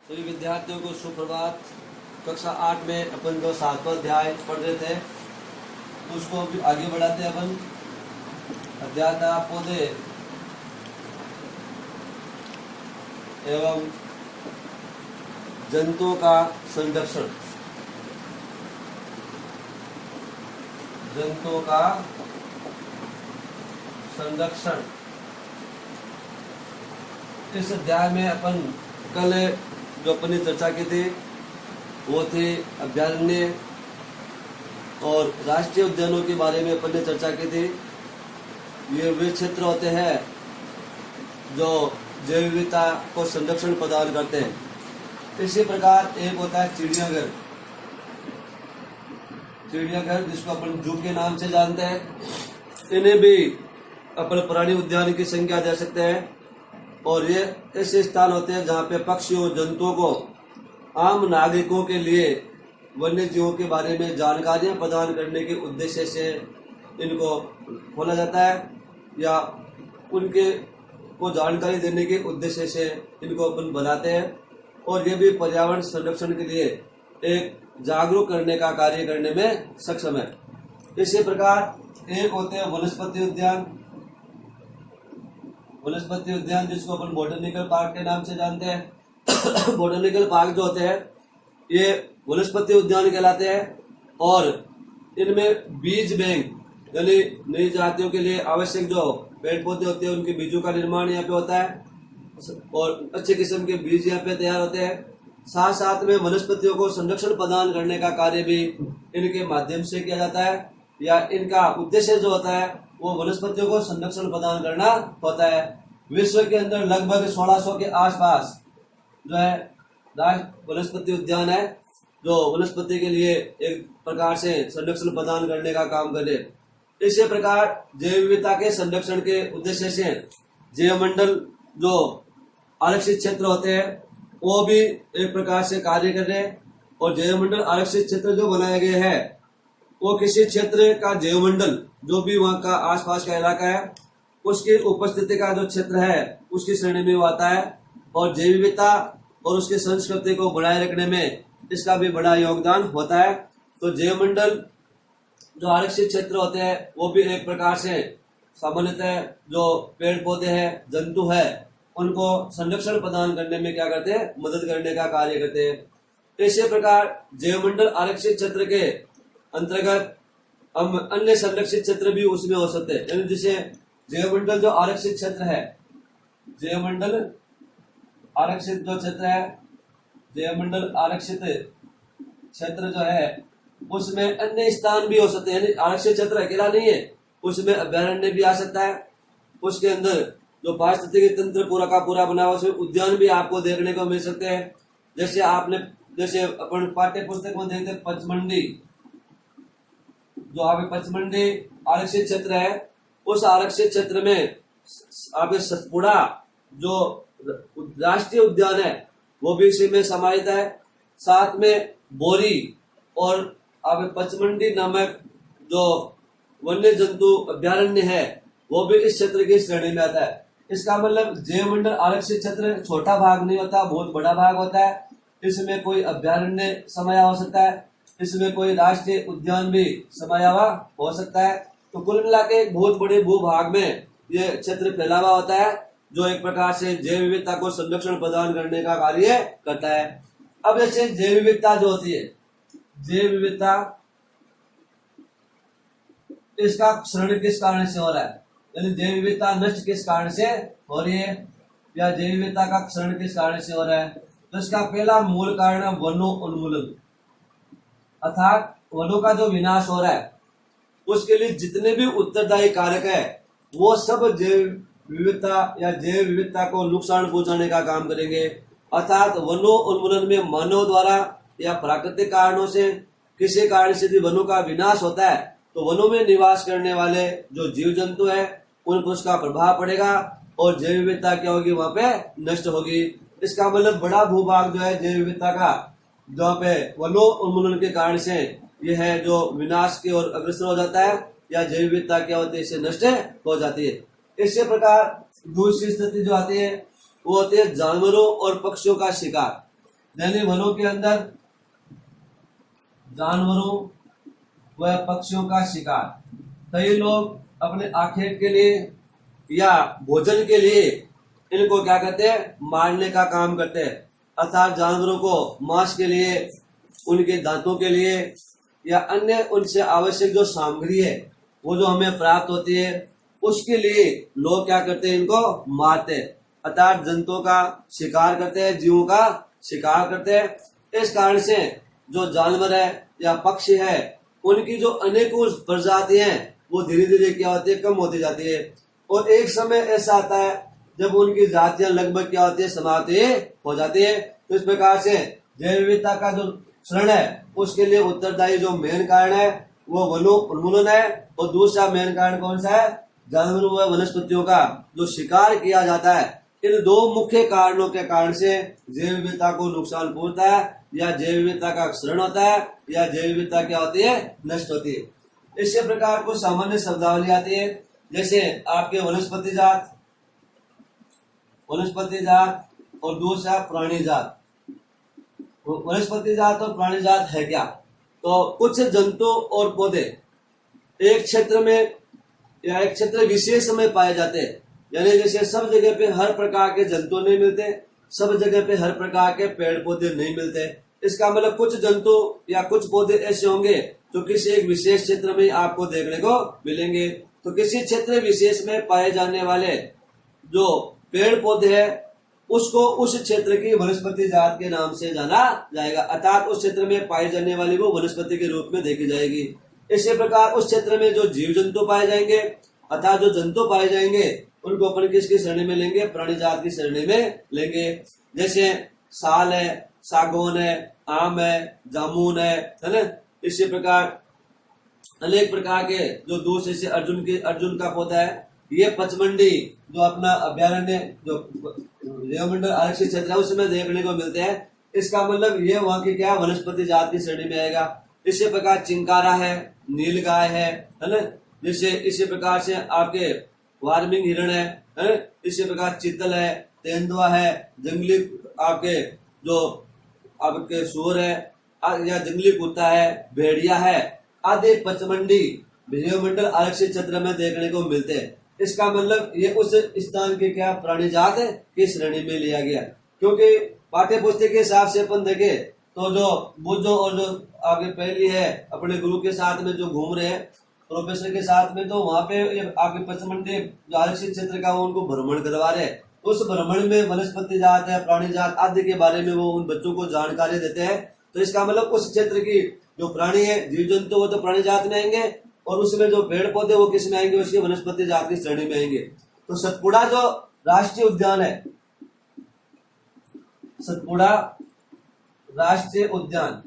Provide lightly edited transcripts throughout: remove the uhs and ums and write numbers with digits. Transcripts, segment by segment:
सभी विद्यार्थियों को सुप्रभात। कक्षा 8 में अपन जो 7वां अध्याय पढ़ रहे थे उसको अभी आगे बढ़ाते हैं। अपन अध्याय था पौधे एवं जंतुओं का संरक्षण। जंतुओं का संरक्षण इस अध्याय में अपन कल जो अपनी चर्चा की थी वो थे अभयारण्य और राष्ट्रीय उद्यानों के बारे में अपन ने चर्चा की थी। ये वे क्षेत्र होते हैं जो जैव विविधता को संरक्षण प्रदान करते हैं। इसी प्रकार एक होता है चिड़ियाघर। चिड़ियाघर जिसको अपन जू के नाम से जानते हैं, इन्हें भी अपन प्राणी उद्यान की संज्ञा दे सकते हैं। और ये ऐसे स्थान होते हैं जहाँ पे पक्षियों जंतुओं को आम नागरिकों के लिए वन्य जीवों के बारे में जानकारियां प्रदान करने के उद्देश्य से इनको खोला जाता है या उनके को जानकारी देने के उद्देश्य से इनको अपन बनाते हैं। और ये भी पर्यावरण संरक्षण के लिए एक जागरूक करने का कार्य करने में सक्षम है। इसी प्रकार एक होते हैं वनस्पति उद्यान। वनस्पति उद्यान जिसको अपन बोटेनिकल पार्क के नाम से जानते हैं। बोटेनिकल पार्क जो होते हैं ये वनस्पति उद्यान कहलाते हैं और इनमें बीज बैंक यानी नई जातियों के लिए आवश्यक जो पेड़ पौधे होते हैं उनके बीजों का निर्माण यहाँ पे होता है और अच्छे किस्म के बीज यहाँ पे तैयार होते हैं। साथ साथ में वनस्पतियों को संरक्षण प्रदान करने का कार्य भी इनके माध्यम से किया जाता है या इनका उद्देश्य जो होता है वो वनस्पतियों को संरक्षण प्रदान करना होता है। विश्व के अंदर लगभग 1600 के आसपास जो है वनस्पति उद्यान है जो वनस्पति के लिए एक प्रकार से संरक्षण प्रदान करने का काम करे। इसी प्रकार जैव विविधता के संरक्षण के उद्देश्य से जैव मंडल जो आरक्षित क्षेत्र होते हैं वो भी एक प्रकार से कार्य कर रहे हैं। और जैव मंडल आरक्षित क्षेत्र जो बनाए गए हैं वो किसी क्षेत्र का जैव मंडल जो भी वहाँ का आसपास का इलाका है उसकी उपस्थिति का जो क्षेत्र है उसकी श्रेणी में वो आता है। और जैव विविधता और उसकी संस्कृति को बनाए रखने में इसका भी बड़ा योगदान होता है। तो जैव मंडल जो आरक्षित क्षेत्र होते हैं वो भी एक प्रकार से सामान्यतः जो पेड़ पौधे हैं जंतु है उनको संरक्षण प्रदान करने में क्या करते हैं, मदद करने का कार्य करते हैं। इसी प्रकार जैव मंडल आरक्षित क्षेत्र के अंतर्गत हम अन्य संरक्षित क्षेत्र भी उसमें हो सकते हैं। यानी जैसे जैव मंडल जो आरक्षित क्षेत्र है, जैव मंडल आरक्षित जो क्षेत्र है, जैव मंडल आरक्षित क्षेत्र जो है उसमें अन्य स्थान भी हो सकते हैं। यानी आरक्षित क्षेत्र अकेला नहीं है, उसमें अभयारण्य भी आ सकता है। उसके अंदर जो पारिस्थितिकी तंत्र पूरा का पूरा बना हुआ उसमें उद्यान भी आपको देखने को मिल सकते हैं। जैसे अपन पाठ्य पुस्तक में देखते पचमंडी, जो आप पचमंडी आरक्षित क्षेत्र है उस आरक्षित क्षेत्र में आप सतपुड़ा जो राष्ट्रीय उद्यान है वो भी इसी में समाहित है। साथ में बोरी और आप पचमंडी नामक जो वन्य जंतु अभ्यारण्य है वो भी इस क्षेत्र की श्रेणी में आता है। इसका मतलब जैव मंडल आरक्षित क्षेत्र छोटा भाग नहीं होता, बहुत बड़ा भाग होता है। इसमें कोई अभ्यारण्य समाया हो सकता है, इसमें कोई राष्ट्रीय उद्यान भी समाया हुआ हो सकता है। तो कुल मिला के एक बहुत बड़े भूभाग में ये क्षेत्र फैला हुआ होता है जो एक प्रकार से जैव विविधता को संरक्षण प्रदान करने का कार्य करता है। अब जैसे जैव विविधता जो होती है, जैव विविधता इसका क्षरण किस कारण से हो रहा है, यानी जैव विविधता नष्ट किस कारण से हो रही है या जैव विविधता का क्षरण किस कारण से हो रहा है। तो इसका पहला मूल कारण है वनों उन्मूलन, अर्थात वनों का जो विनाश हो रहा है उसके लिए जितने भी उत्तरदायी कारक है वो सब जैव विविधता या जैव विविधता को नुकसान पहुंचाने का काम करेंगे। अर्थात वनों उन्मूलन में मानव द्वारा या प्राकृतिक कारणों से किसी कारण से यदि वनों का विनाश होता है तो वनों में निवास करने वाले जो जीव जंतु है उन पर उसका प्रभाव पड़ेगा और जैव विविधता क्या होगी, वहां पे नष्ट होगी। इसका मतलब बड़ा भूभाग जो है जैव विविधता का जहाँ पे वनों उन्मूलन के कारण से यह है जो विनाश की ओर अग्रसर हो जाता है या जैव विविधता क्या होती है, इससे नष्ट हो जाती है। इसी प्रकार दूसरी स्थिति जो आती है वो होती है जानवरों और पक्षियों का शिकार। यानी वनों के अंदर जानवरों व पक्षियों का शिकार। कई लोग अपने आखेट के लिए या भोजन के लिए इनको क्या करते हैं, मारने का काम करते हैं। अर्थात जानवरों को मांस के लिए, उनके दांतों के लिए या अन्य उनसे आवश्यक जो सामग्री है वो जो हमें प्राप्त होती है उसके लिए लोग क्या करते हैं, इनको मारते हैं। अर्थात जंतुओं का शिकार करते हैं, जीवों का शिकार करते हैं। इस कारण से जो जानवर है या पक्षी है उनकी जो अनेकों प्रजातियां हैं वो धीरे धीरे क्या होती है, कम होती जाती है। और एक समय ऐसा आता है जब उनकी जातियां लगभग क्या होती है, समाप्त हो जाती है। तो इस प्रकार से जैव विविधता का जो क्षरण है उसके लिए उत्तरदायी जो मेन कारण है वो वनों उन्मूलन है। और दूसरा मेन कारण कौन सा है, जानवरों व वनस्पतियों का जो शिकार किया जाता है। इन दो मुख्य कारणों के कारण से जैव विविधता को नुकसान पहुंचता है या जैव विविधता का क्षरण होता है या जैव विविधता क्या होती है, नष्ट होती है। इसी प्रकार को सामान्य शब्दावली आती है, जैसे आपके वनस्पति जात और दूसरा प्राणी जात। वनस्पति जात और प्राणी जात है क्या, तो कुछ जंतु और पौधे एक क्षेत्र में या एक क्षेत्र विशेष में पाए जाते हैं। यानी जैसे सब जगह पे हर प्रकार के जंतु नहीं मिलते, सब जगह पे हर प्रकार के पेड़ पौधे नहीं मिलते। इसका मतलब कुछ जंतु या कुछ पौधे ऐसे होंगे जो किसी एक विशेष क्षेत्र में आपको देखने को मिलेंगे। तो किसी क्षेत्र विशेष में पाए जाने वाले जो पेड़ पौधे है उसको उस क्षेत्र की वनस्पति जात के नाम से जाना जाएगा। अर्थात उस क्षेत्र में पाई जाने वाली वो वनस्पति के रूप में देखी जाएगी। इसी प्रकार उस क्षेत्र में जो जीव जंतु पाए जाएंगे, अर्थात जो जंतु पाए जाएंगे उनको अपन किसकी श्रेणी में लेंगे, प्राणी जात की श्रेणी में लेंगे। जैसे साल है, सागौन है, आम है, जामुन है ना। इसी प्रकार अनेक प्रकार के जो दूसरे से अर्जुन का पौधा है, ये पचमंडी जो अपना अभ्यारण्य जो जैवमंडल आरक्षित क्षेत्र है उसमें देखने को मिलते हैं। इसका मतलब ये वहां की क्या वनस्पति जात की श्रेणी में आएगा। इसी प्रकार चिंकारा है, नीलगाय है ना। जैसे इसी प्रकार से आपके वार्मिंग हिरण है ना। इसी प्रकार चीतल है, तेंदुआ है, जंगली आपके जो आपके सूअर है या जंगली कुत्ता है, भेड़िया है आदि पचमंडी जैवमंडल आरक्षित क्षेत्र में देखने को मिलते हैं। इसका मतलब ये उस स्थान के क्या प्राणी जात की श्रेणी में लिया गया। क्योंकि पाठ्य पुस्तक के हिसाब से अपन देखे तो जो बुद्धो और जो आगे पहली है अपने गुरु के साथ में जो घूम रहे हैं प्रोफेसर के साथ में, तो वहां पे आगे पचमंडी जो आरक्षित क्षेत्र का वो उनको भ्रमण करवा रहे हैं। उस भ्रमण में वनस्पति जात है, प्राणी जात आदि के बारे में वो उन बच्चों को जानकारी देते हैं। तो इसका मतलब उस क्षेत्र की जो प्राणी है, जीव जंतु वो तो प्राणी जात में आएंगे और उसमें जो पेड़ पौधे वो किस में आएंगे, उसके वनस्पति जात की श्रेणी में आएंगे। तो सतपुड़ा जो राष्ट्रीय उद्यान है, सतपुड़ा राष्ट्रीय उद्यान,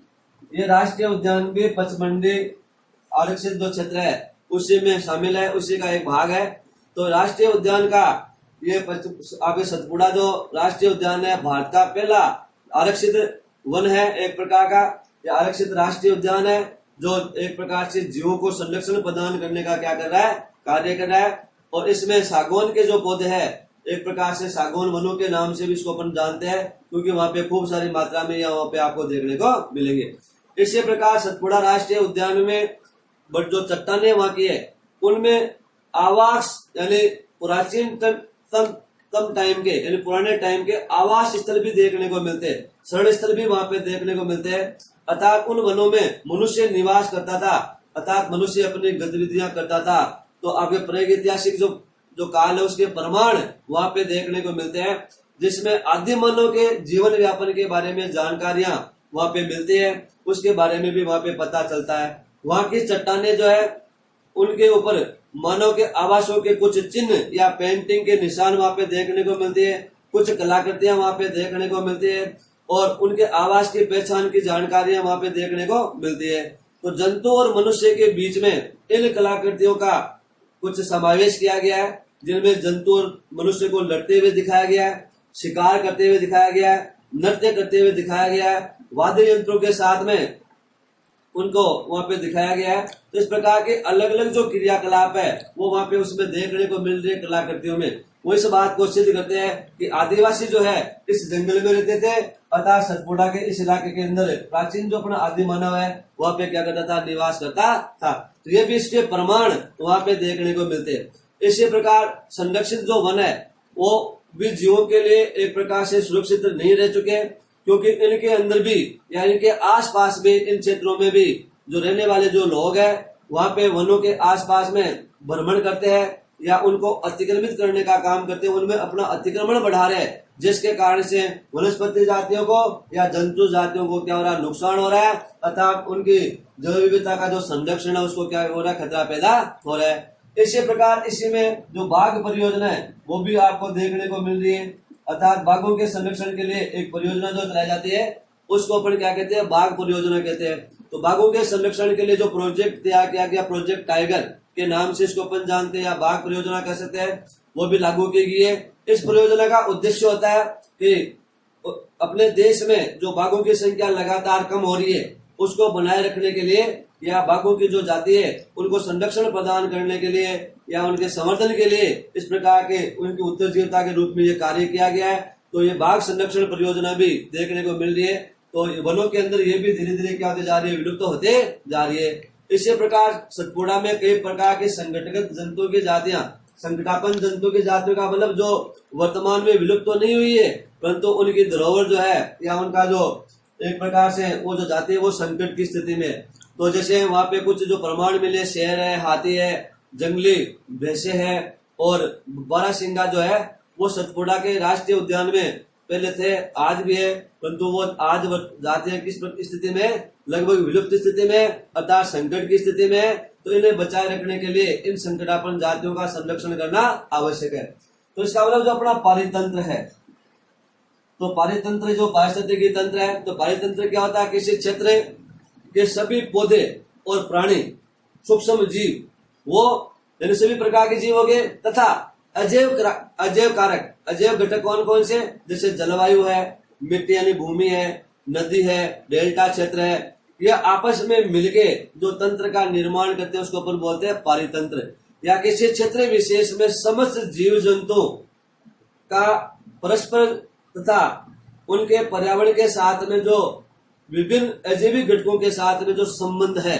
ये राष्ट्रीय उद्यान भी पचमंडी आरक्षित जो क्षेत्र है उसी में शामिल है, उसी का एक भाग है। तो राष्ट्रीय उद्यान का ये आगे सतपुड़ा जो राष्ट्रीय उद्यान है भारत का पहला आरक्षित वन है, एक प्रकार का ये आरक्षित राष्ट्रीय उद्यान है जो एक प्रकार से जीवों को संरक्षण प्रदान करने का क्या कर रहा है, कार्य कर रहा है। और इसमें सागौन के जो पौधे हैं एक प्रकार से सागौन वनों के नाम से भी इसको अपन जानते हैं, क्योंकि वहां पे खूब सारी मात्रा में या वहां पे आपको देखने को मिलेंगे। इसी प्रकार सतपुड़ा राष्ट्रीय उद्यान में बट जो चट्टाने वहां की है उनमें आवास यानी प्राचीन तम टाइम के यानी पुराने टाइम के आवास स्थल भी देखने को मिलते हैं, शरण स्थल भी वहां पे देखने को मिलते हैं। अर्थात उन वनों में मनुष्य निवास करता था, अर्थात मनुष्य अपनी गतिविधियां करता था। तो आपके प्रागैतिहासिक जो काल है उसके प्रमाण वहां पे देखने को मिलते हैं, जिसमें आदि मानव के जीवन व्यापन के बारे में जानकारियां वहां पे मिलती है, उसके बारे में भी वहां पे पता चलता है। वहां की चट्टाने जो है उनके ऊपर मानव के आवासों के कुछ चिन्ह या पेंटिंग के निशान वहां पे देखने को मिलती है, कुछ कलाकृतियां वहां पे देखने को मिलती है और उनके आवास की पहचान की जानकारियां वहां पे देखने को मिलती है। तो जंतु और मनुष्य के बीच में इन कलाकृतियों का कुछ समावेश किया गया है, जिनमें जंतु और मनुष्य को लड़ते हुए दिखाया गया है, शिकार करते हुए दिखाया गया है, नृत्य करते हुए दिखाया गया है, वाद्य यंत्रों के साथ में उनको वहां पे दिखाया गया है। तो इस प्रकार के अलग अलग जो क्रियाकलाप है वो वहां पे उसमें देखने को मिल रही है कलाकृतियों में। वो इस बात को सिद्ध करते हैं कि आदिवासी जो है इस जंगल में रहते थे, अतः सतपुड़ा के इस इलाके के अंदर प्राचीन जो अपना आदि मानव है वहां पे क्या करता था, निवास करता था। तो ये भी इसके प्रमाण वहां पे देखने को मिलते हैं। इसी प्रकार संरक्षित जो वन है वो भी जीवों के लिए एक प्रकार से सुरक्षित नहीं रह चुके, क्योंकि इनके अंदर भी या इनके आसपास भी, इन क्षेत्रों में भी जो रहने वाले जो लोग हैं वहां पे वनों के आसपास में भ्रमण करते हैं या उनको अतिक्रमित करने का काम करते हैं, उनमें अपना अतिक्रमण बढ़ा रहे हैं, जिसके कारण से वनस्पति जातियों को या जंतु जातियों को क्या हो रहा है, नुकसान हो रहा है, अर्थात उनकी जैव विविधता का जो संरक्षण है उसको क्या हो रहा है, खतरा पैदा हो रहा है। इसी प्रकार इसी में जो बाघ परियोजना है वो भी आपको देखने को मिल रही है, अर्थात बाघों के संरक्षण के लिए एक परियोजना जो चलाई जाती है उसको अपन क्या कहते हैं, बाघ परियोजना कहते हैं। तो बाघों के संरक्षण के लिए जो प्रोजेक्ट तैयार किया गया, प्रोजेक्ट टाइगर के नाम से इसको अपन जानते हैं या बाघ परियोजना कह सकते हैं, वो भी लागू की गई है। इस परियोजना का उद्देश्य होता है कि अपने देश में जो बाघों की संख्या लगातार कम हो रही है उसको बनाए रखने के लिए या बाघों की जो जाति है उनको संरक्षण प्रदान करने के लिए या उनके समर्थन के लिए इस प्रकार के उनकी उत्तरजीविता के रूप में ये कार्य किया गया है। तो ये बाघ संरक्षण परियोजना भी देखने को मिल रही है। तो वनों के अंदर ये भी धीरे धीरे क्या होते जा रही है, विलुप्त होते जा रही है। इसी प्रकार सतपुड़ा में कई प्रकार के संगठित जंतुओं की जातियां, संकटापन जंतु की जातियों का मतलब जो वर्तमान में विलुप्त तो नहीं हुई है, परंतु उनकी धरोहर जो है या उनका जो एक प्रकार से वो जो जाति है वो संकट की स्थिति में। तो जैसे वहां पे कुछ जो प्रमाण मिले, शेर है, हाथी है, जंगली भैंसे है और बारहसिंगा जो है वो सतपुड़ा के राष्ट्रीय उद्यान में पहले थे, आज भी है, परंतु वो आज जातियां किस स्थिति में, लगभग विलुप्त स्थिति में, अर्थात संकट की स्थिति में। तो इन्हें बचाए रखने के लिए इन संकटापन्न जातियों का संरक्षण करना आवश्यक है। तो इसका मतलब जो अपना पारितंत्र है, तो पारितंत्र जो पारिस्थितिकी तंत्र है, तो पारितंत्र क्या होता है, किसी क्षेत्र के सभी पौधे और प्राणी, सूक्ष्म जीव, वो यानी सभी प्रकार के जीव हो गए, तथा अजैव कारक, अजैव घटक कौन कौन से, जैसे जलवायु है, मिट्टी यानी भूमि है, नदी है, डेल्टा क्षेत्र है, यह आपस में मिलके जो तंत्र का निर्माण करते हैं उसको अपन बोलते हैं पारितंत्र। या किसी क्षेत्र विशेष में समस्त जीव जंतुओं का परस्पर तथा उनके पर्यावरण के साथ में जो विभिन्न अजैविक घटकों के साथ में जो संबंध है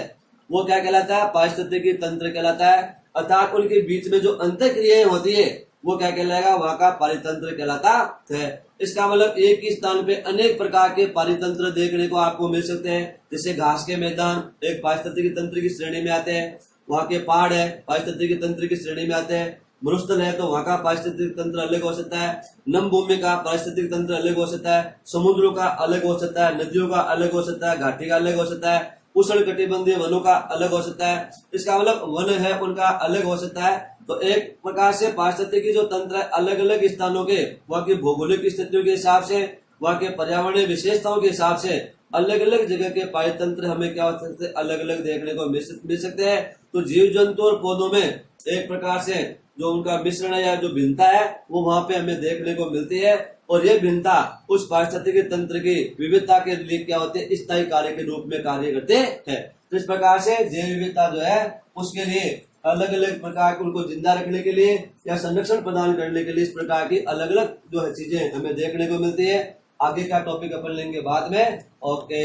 वो क्या कहलाता है, पारिस्थितिकी तंत्र कहलाता है। अर्थात उनके बीच में जो अंतःक्रियाएं होती है वो क्या कहलाएगा, वहां का पारितंत्र कहलाता है। इसका मतलब एक ही स्थान पे अनेक प्रकार के पारितंत्र देखने को आपको मिल सकते हैं। जैसे घास के मैदान एक पारिस्थितिकी तंत्र की श्रेणी में आते हैं, वहां के पहाड़ है पारिस्थितिकी तंत्र की श्रेणी में आते हैं, मरुस्थल है तो वहां का पारिस्थितिक तंत्र अलग हो सकता है, नम भूमि का पारिस्थितिक तंत्र अलग हो सकता है, समुद्रों का अलग हो सकता है, नदियों का अलग हो सकता है, घाटी का अलग हो सकता है, उष्ण कटिबंधीय वनों का अलग हो सकता है। इसका मतलब वन है उनका अलग हो सकता है। तो एक प्रकार से पारिस्थितिकी जो तंत्र है अलग अलग स्थानों के, वहाँ की भौगोलिक स्थितियों के हिसाब से, वहाँ के पर्यावरणीय विशेषताओं के हिसाब से अलग अलग जगह के पारितंत्र हमें क्या हो सकते हैं, अलग अलग देखने को मिल सकते हैं। तो जीव जंतु और पौधों में एक प्रकार से जो उनका मिश्रण है या जो भिन्नता है वो वहां पे हमें देखने को मिलती है, और ये भिन्नता उस पारिस्थितिकी तंत्र की विविधता के लिए क्या होते हैं, स्थायी कार्य के रूप में कार्य करते हैं। तो इस प्रकार से जैव विविधता जो है उसके लिए अलग अलग प्रकार के उनको जिंदा रखने के लिए या संरक्षण प्रदान करने के लिए इस प्रकार की अलग अलग जो है चीजें हमें देखने को मिलती है। आगे का टॉपिक अपन लेंगे बाद में। ओके।